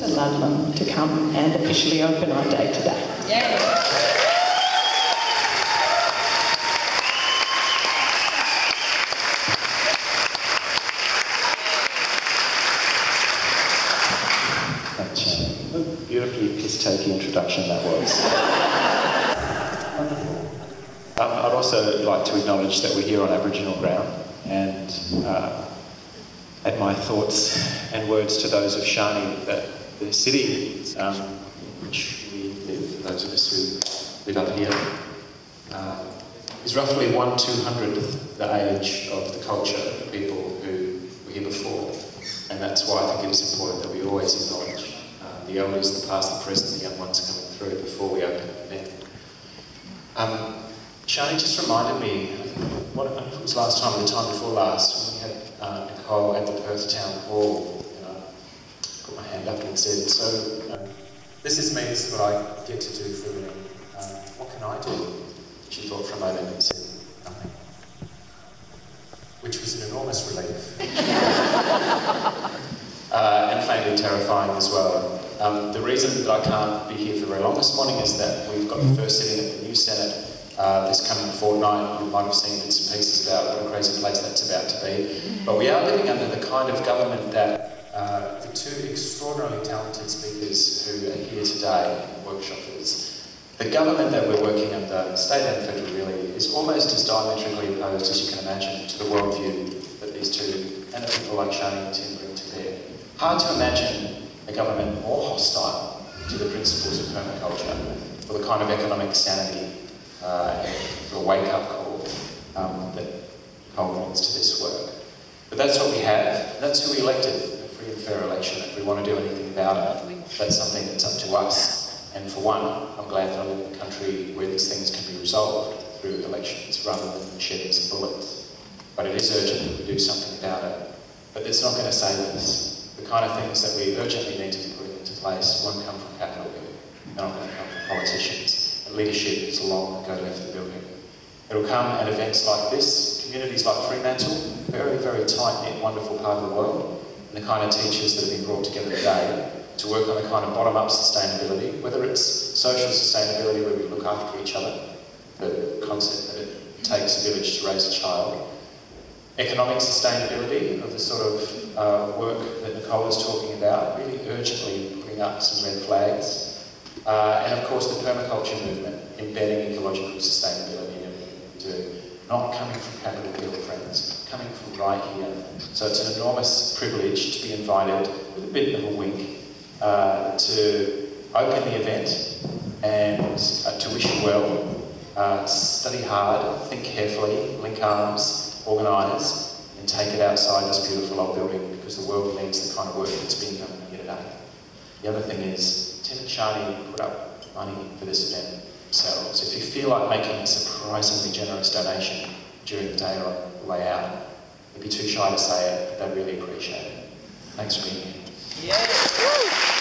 to Ludlam to come and officially open our day today. Yay. Beautifully piss-takey introduction that was. I'd also like to acknowledge that we're here on Aboriginal ground, and add my thoughts and words to those of Shani that the city which we live, those of us who live up here, is roughly 1/200th the age of the culture of the people who were here before, and that's why I think it is important that we always acknowledge the elders, the past, the present, the young ones coming through before we open the event. Shani just reminded me, what it was last time, the time before last, when we had Nicole at the Perth Town Hall, and I put my hand up and said, so this is me, this is what I get to do for a living. What can I do? She thought for a moment and said, nothing. Which was an enormous relief. And faintly terrifying as well. The reason that I can't be here for very long this morning is that we've got the first sitting at the new Senate this coming fortnight. You might have seen bits and pieces about what a crazy place that's about to be. But we are living under the kind of government that the two extraordinarily talented speakers who are here today, workshoppers, the government that we're working under, state and federal really, is almost as diametrically opposed as you can imagine to the worldview that these two and people like Shani and Tim bring to bear. Hard to imagine a government more hostile to the principles of permaculture, or the kind of economic sanity and a wake-up call that culminates to this work. But that's what we have. That's who we elected, a free and fair election. If we want to do anything about it, that's something that's up to us. And for one, I'm glad that I live in a country where these things can be resolved through elections rather than shedding some bullets. But it is urgent that we do something about it. But it's not going to save us. The kind of things that we urgently need to be putting into place won't come from Capitol Hill. They're not going to come from politicians. And leadership is long ago left the building. It'll come at events like this, communities like Fremantle, very, very tight-knit, wonderful part of the world, and the kind of teachers that have been brought together today to work on the kind of bottom-up sustainability, whether it's social sustainability where we look after each other, the concept that it takes a village to raise a child, economic sustainability of the sort of work that Nicole was talking about, really urgently putting up some red flags, and of course the permaculture movement, embedding ecological sustainability in everything we do, not coming from Capitol Hill, friends, coming from right here. So it's an enormous privilege to be invited with a bit of a wink to open the event and to wish you well, study hard, think carefully, link arms, organise, and take it outside this beautiful old building because the world needs the kind of work that's being done here today. The other thing is, Tim and Shani put up money for this event themselves. If you feel like making a surprisingly generous donation during the day or on the way out, you'd be too shy to say it, but they really appreciate it. Thanks for being here. Yeah.